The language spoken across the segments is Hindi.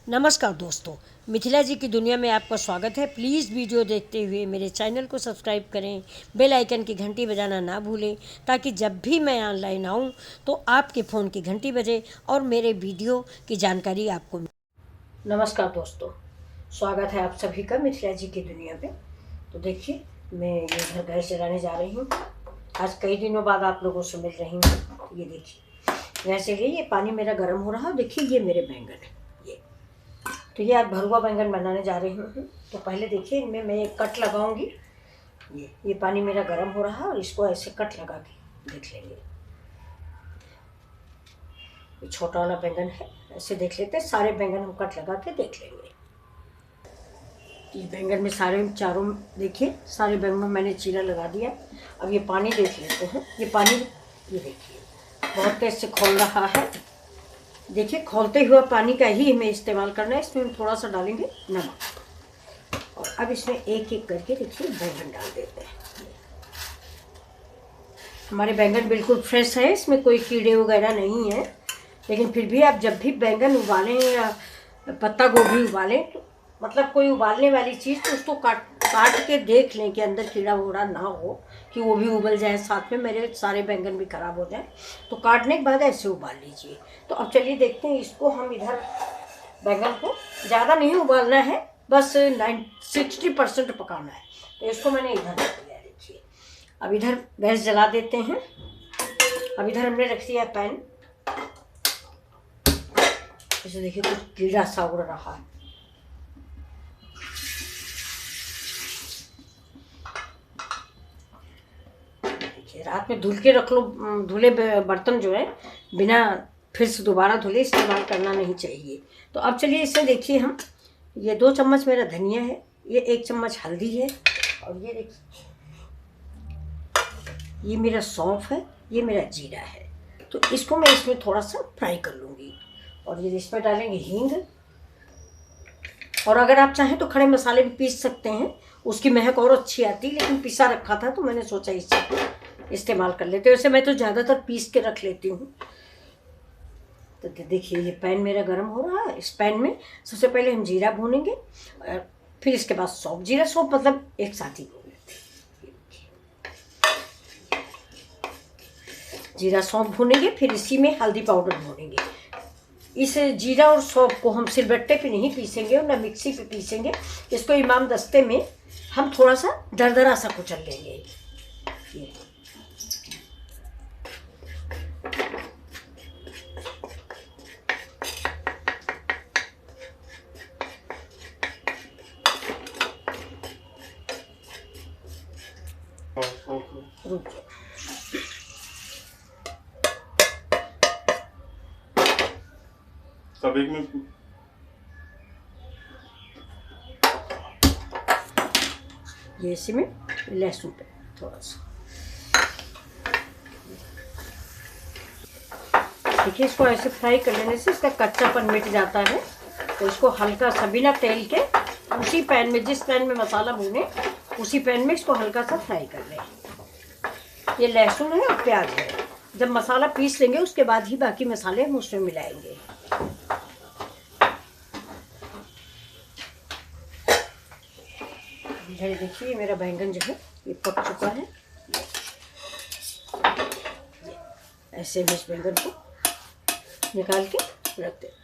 नमस्कार दोस्तों, मिथिला जी की दुनिया में आपका स्वागत है। प्लीज़ वीडियो देखते हुए मेरे चैनल को सब्सक्राइब करें, बेल आइकन की घंटी बजाना ना भूलें ताकि जब भी मैं ऑनलाइन आऊँ तो आपके फ़ोन की घंटी बजे और मेरे वीडियो की जानकारी आपको मिले। नमस्कार दोस्तों, स्वागत है आप सभी का मिथिला जी की दुनिया में। तो देखिए, मैं ये घर गैस जलाने जा रही हूँ। आज कई दिनों बाद आप लोगों से मिल रही हूँ। ये देखिए, गैस जलिए, ये पानी मेरा गर्म हो रहा है। देखिए, ये मेरे बैंगन है। तो ये आज भरुआ बैंगन बनाने जा रही हूँ। तो पहले देखिए, इनमें मैं एक कट लगाऊंगी। ये पानी मेरा गर्म हो रहा है और इसको ऐसे कट लगा के देख लेंगे। ये छोटा वाला बैंगन है, ऐसे देख लेते हैं। सारे बैंगन हम कट लगा के देख लेंगे। ये बैंगन में सारे चारों देखिए, सारे बैंगन में मैंने चीरा लगा दिया। अब ये पानी देख लेते हैं। ये पानी, ये देखिए, बहुत तेज से खौल रहा है। देखिए, खौलते हुए पानी का ही हमें इस्तेमाल करना है। इसमें हम थोड़ा सा डालेंगे नमक। और अब इसमें एक एक करके देखिए बैंगन डाल देते हैं। हमारे बैंगन बिल्कुल फ्रेश है, इसमें कोई कीड़े वगैरह नहीं है। लेकिन फिर भी आप जब भी बैंगन उबालें या पत्ता गोभी उबालें, तो मतलब कोई उबालने वाली चीज़, तो उसको काट के देख लें कि अंदर कीड़ा वोड़ा ना हो, कि वो भी उबल जाए, साथ में मेरे सारे बैंगन भी खराब हो जाए। तो काटने के बाद ऐसे उबाल लीजिए। तो अब चलिए देखते हैं, इसको हम इधर बैंगन को ज़्यादा नहीं उबालना है, बस 60% पकाना है। तो इसको मैंने इधर रख दिया। देखिए, अब इधर गैस जला देते हैं। अब इधर हमने रख दिया पैन। इसे देखिए, कुछ कीड़ा सा उड़ रहा है। रात में धुल के रख लो। धुले बर्तन जो है बिना फिर से दोबारा धुले इस्तेमाल करना नहीं चाहिए। तो अब चलिए, इसे देखिए, हम ये 2 चम्मच मेरा धनिया है, ये 1 चम्मच हल्दी है, और ये देखिए, ये मेरा सौंफ है, ये मेरा जीरा है। तो इसको मैं इसमें थोड़ा सा फ्राई कर लूँगी। और ये इसमें डालेंगे हींग। और अगर आप चाहें तो खड़े मसाले भी पीस सकते हैं, उसकी महक और अच्छी आती। लेकिन पिसा रखा था तो मैंने सोचा इससे इस्तेमाल कर लेते हैं। वैसे मैं तो ज़्यादातर पीस के रख लेती हूँ। तो देखिए, ये पैन मेरा गर्म हो रहा है। इस पैन में सबसे पहले हम जीरा भूनेंगे, फिर इसके बाद सौंफ। जीरा सौंफ मतलब एक साथ ही भून लेते हैं। जीरा सौंफ भूनेंगे, फिर इसी में हल्दी पाउडर भूनेंगे। इस जीरा और सौंफ को हम सिलबट्टे पे नहीं पीसेंगे और ना मिक्सी पे पीसेंगे। इसको इमाम दस्ते में हम थोड़ा सा दरदरा सा कुचल लेंगे। ये रुक जाओ। सब एक में ये इसी में लहसुन पे थोड़ा सा देखिए, इसको ऐसे फ्राई कर लेने से इसका कच्चापन मिट जाता है। तो इसको हल्का सा बिना तेल के उसी पैन में, जिस पैन में मसाला भूने उसी पैन में इसको हल्का सा फ्राई कर लें। ये लहसुन है और प्याज है। जब मसाला पीस लेंगे उसके बाद ही बाकी मसाले हम उसमें मिलाएंगे। इधर देखिए, मेरा बैंगन जो है ये पक चुका है। ऐसे हम इस बैंगन को निकाल के रख देते हैं।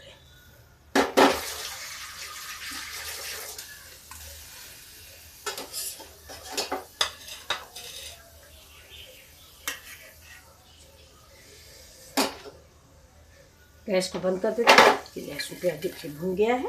गैस को बंद कर देते हैं। ये लहसुन प्याज देखिए भून गया है।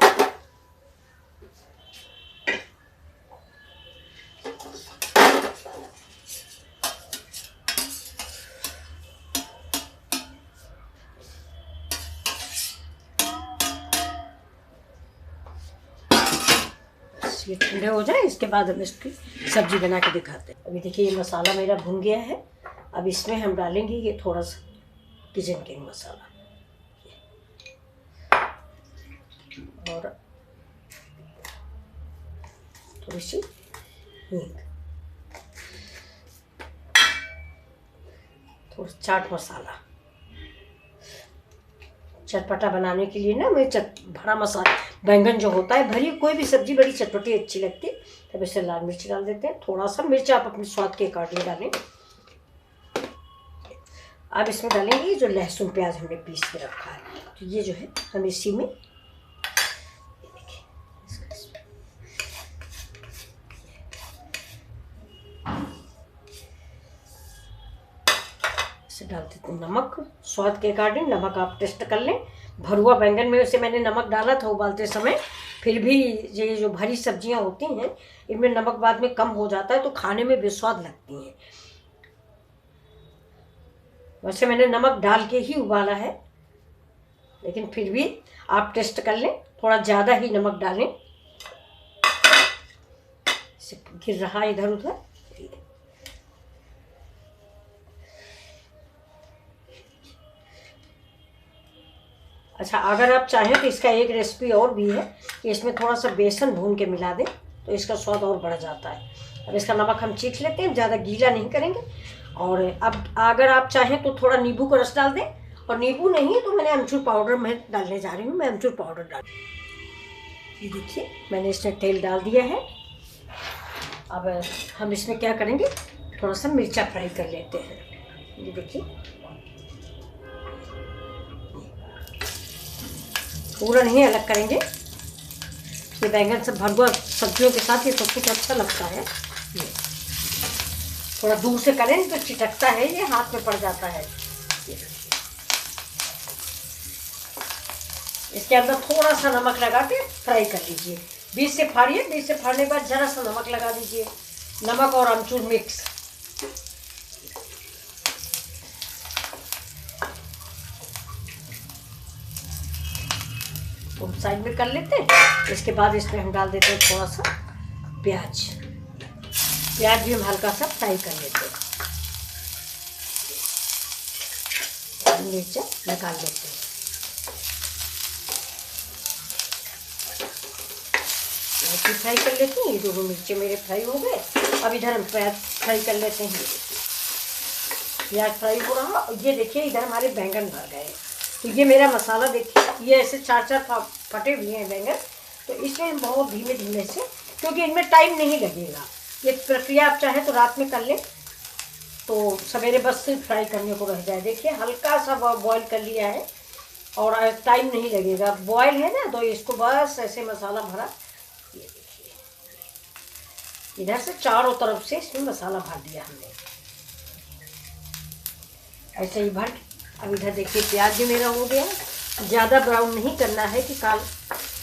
ये ठंडे हो जाए, इसके बाद हम इसकी सब्जी बना के दिखाते हैं। अभी देखिए, ये मसाला मेरा भुन गया है। अब इसमें हम डालेंगे ये थोड़ा सा किचन किंग मसाला और थोड़ी सी हींग, थोड़ा चाट मसाला। चटपटा बनाने के लिए ना मैं बड़ा मसाला बैंगन जो होता है, भरी कोई भी सब्जी बड़ी चटपटी अच्छी लगती है। तब इसमें लाल मिर्च डाल देते हैं, थोड़ा सा मिर्च आप अपने स्वाद के अकॉर्डिंग डालें। अब इसमें डालेंगे जो लहसुन प्याज हमने पीस के रखा है, तो ये जो है हम इसी में इसे डाल देते हैं। नमक स्वाद के अकॉर्डिंग नमक आप टेस्ट कर लें। भरुआ बैंगन में उसे मैंने नमक डाला था उबालते समय, फिर भी ये जो भरी सब्जियां होती हैं इनमें नमक बाद में कम हो जाता है तो खाने में बेस्वाद लगती हैं। वैसे मैंने नमक डाल के ही उबाला है, लेकिन फिर भी आप टेस्ट कर लें, थोड़ा ज़्यादा ही नमक डालें। गिर रहा इधर उधर। अच्छा, अगर आप चाहें तो इसका एक रेसिपी और भी है कि इसमें थोड़ा सा बेसन भून के मिला दें तो इसका स्वाद और बढ़ जाता है। अब इसका नमक हम चीख लेते हैं, ज़्यादा गीला नहीं करेंगे। और अब अगर आप चाहें तो थोड़ा नींबू का रस डाल दें, और नींबू नहीं है तो मैंने अमचूर पाउडर मैं डालने जा रही हूँ। मैं अमचूर पाउडर डाल, ये देखिए मैंने इसमें तेल डाल दिया है। अब हम इसमें क्या करेंगे, थोड़ा सा मिर्चा फ्राई कर लेते हैं। ये देखिए पूरा नहीं अलग करेंगे, ये बैंगन सब भरुआ सब्जियों के साथ ये सब कुछ अच्छा लगता है। ये थोड़ा दूर से करें तो चिटकता है, ये हाथ में पड़ जाता है। इसके अंदर थोड़ा सा नमक लगा के फ्राई कर लीजिए। बीच से फाड़िए, बीच से फाड़ने के बाद जरा सा नमक लगा दीजिए, नमक और अमचूर मिक्स। तो साइड में कर लेते हैं। इसके बाद इसमें हम डाल देते हैं थोड़ा सा प्याज। प्याज भी हम हल्का सा फ्राई कर लेते हैं। मिर्च निकाल लेते हैं। फ्राई कर लेते हैं, ये दोनों मिर्चे मेरे फ्राई हो गए। अब इधर हम प्याज फ्राई कर लेते हैं। प्याज फ्राई हो रहा, और ये देखिए इधर हमारे बैंगन भर गए। तो ये मेरा मसाला देखिए, ये ऐसे चार चार फटे हुए हैं बैंगन। तो इसमें हम बहुत धीमे धीमे से, क्योंकि इनमें टाइम नहीं लगेगा, ये प्रक्रिया आप चाहे तो रात में कर लें तो सवेरे बस सिर्फ फ्राई करने को रह जाए। देखिए हल्का सा बॉईल कर लिया है और टाइम नहीं लगेगा। बॉईल है ना, तो इसको बस ऐसे मसाला भरा, ये देखिए इधर से चारों तरफ से इसमें मसाला भर दिया हमने, ऐसे ही भर। अब इधर देखिए प्याज भी मेरा हो गया। ज़्यादा ब्राउन नहीं करना है कि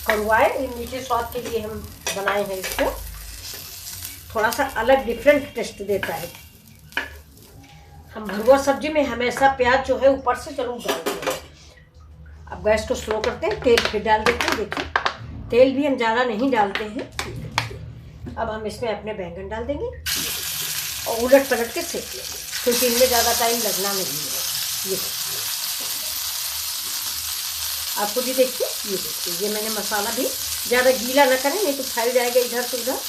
कड़वाए, मीठे स्वाद के लिए हम बनाए हैं इसको, थोड़ा सा अलग डिफरेंट टेस्ट देता है। हम भरुआ सब्जी में हमेशा प्याज जो है ऊपर से जरूर डालते हैं। अब गैस को स्लो करते हैं, तेल फिर डाल देते हैं। देखिए तेल भी हम ज़्यादा नहीं डालते हैं। अब हम इसमें अपने बैंगन डाल देंगे और उलट पलट के सेक लेंगे, क्योंकि इनमें ज़्यादा टाइम लगना नहीं है। ये आपको भी देखिए, ये देखिए ये मैंने मसाला भी ज़्यादा गीला ना करें, नहीं तो फैल जाएगा इधर से उधर।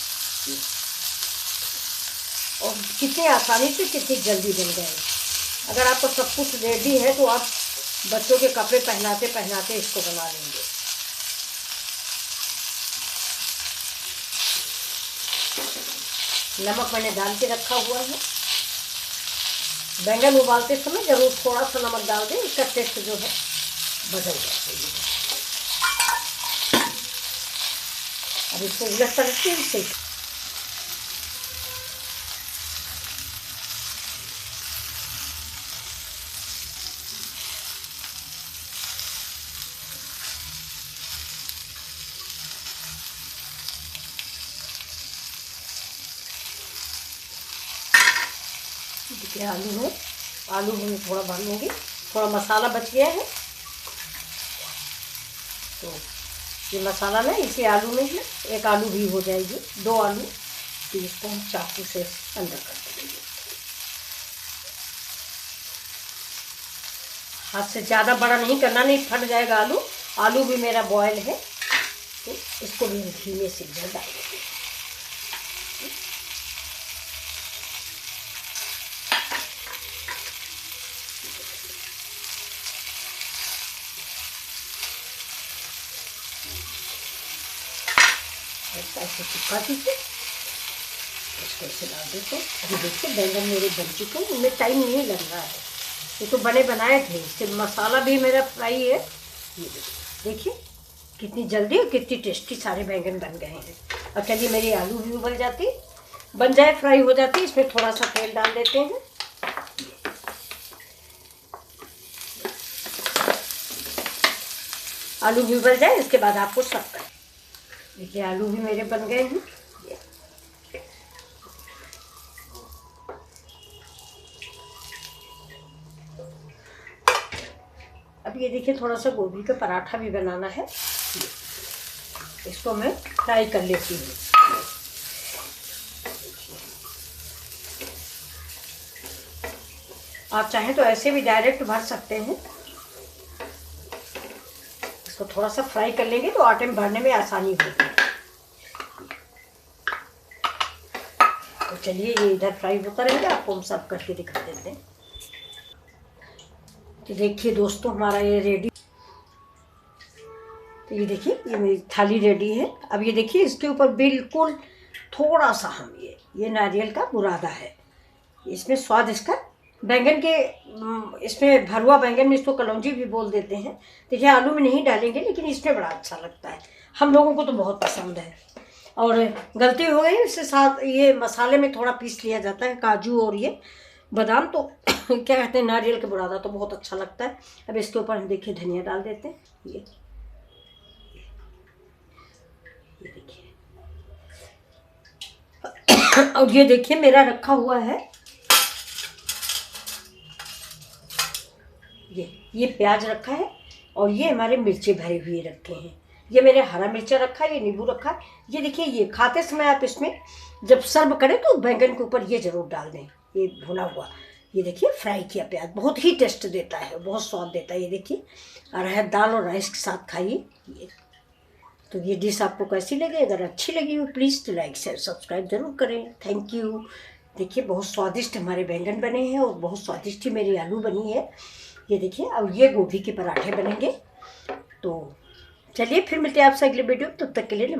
और कितनी आसानी से कितनी जल्दी बन गए। अगर आपको सब कुछ रेडी है तो आप बच्चों के कपड़े पहनाते पहनाते इसको बना लेंगे। नमक मैंने डाल के रखा हुआ है। बैंगन उबालते समय जरूर थोड़ा सा नमक डाल दें, इसका टेस्ट जो है बदल जाता है। अब इसको उलट पलट के इसे देखिए आलू में थोड़ा भर लूँगी, थोड़ा मसाला बच गया है तो ये मसाला ना इसी आलू में है, एक आलू भी हो जाएगी, 2 आलू। तो इसको हम चाकू से अंदर कर देंगे। हाथ से ज़्यादा बड़ा नहीं करना, नहीं फट जाएगा आलू। आलू भी मेरा बॉयल है, तो इसको भी धीमे से इधर डाल देंगे। से चिपका दीजिए। इसको ऐसे डाल देते हैं। अभी देखिए बैंगन मेरे बन चुके हैं, उनमें टाइम नहीं लग रहा है, ये तो बने बनाए थे। सिर्फ मसाला भी मेरा फ्राई है। ये देखिए कितनी जल्दी और कितनी टेस्टी सारे बैंगन बन गए हैं। और चलिए मेरी आलू भी उबल जाती, बन जाए, फ्राई हो जाती। इसमें थोड़ा सा तेल डाल देते हैं। आलू भी उबल जाए, इसके बाद आपको सर्व करें। देखिए आलू भी मेरे बन गए हैं। अब ये देखिए थोड़ा सा गोभी का पराठा भी बनाना है, इसको मैं फ्राई कर लेती हूँ। आप चाहें तो ऐसे भी डायरेक्ट भर सकते हैं। इसको थोड़ा सा फ्राई कर लेंगे तो आटे में भरने में आसानी होगी। तो चलिए ये इधर फ्राई होता रहेगा, आपको हम सर्व करके दिखा देते हैं। तो देखिए दोस्तों हमारा ये रेडी। तो ये देखिए ये मेरी थाली रेडी है। अब ये देखिए इसके ऊपर बिल्कुल थोड़ा सा हम ये नारियल का बुरादा है, इसमें स्वाद इसका बैंगन के, इसमें भरुआ बैंगन में इसको कलौंजी भी बोल देते हैं। देखिए आलू में नहीं डालेंगे, लेकिन इसमें बड़ा अच्छा लगता है, हम लोगों को तो बहुत पसंद है। और गलती हो गई, इसके साथ ये मसाले में थोड़ा पीस लिया जाता है काजू और ये बादाम, तो क्या कहते हैं नारियल का बुरादा, तो बहुत अच्छा लगता है। अब इसके ऊपर हम देखिए धनिया डाल देते हैं। ये देखिए और ये देखिए मेरा रखा हुआ है ये प्याज रखा है, और ये हमारे मिर्चे भरे हुए रखे हैं। ये मेरे हरा मिर्चा रखा है, ये नींबू रखा है। ये देखिए ये खाते समय आप इसमें जब सर्व करें तो बैंगन के ऊपर ये ज़रूर डाल दें, ये भुना हुआ। ये देखिए फ्राई किया प्याज बहुत ही टेस्ट देता है, बहुत स्वाद देता है। ये देखिए अरहर दाल और राइस के साथ खाइए। तो ये डिश आपको कैसी लगी? अगर अच्छी लगी हो प्लीज़ तो लाइक शेयर सब्सक्राइब ज़रूर करें। Thank you. देखिए बहुत स्वादिष्ट हमारे बैंगन बने हैं, और बहुत स्वादिष्ट ही मेरी आलू बनी है। ये देखिए अब ये गोभी के पराठे बनेंगे। तो चलिए फिर मिलते हैं आपसे अगले वीडियो, तब तक के लिए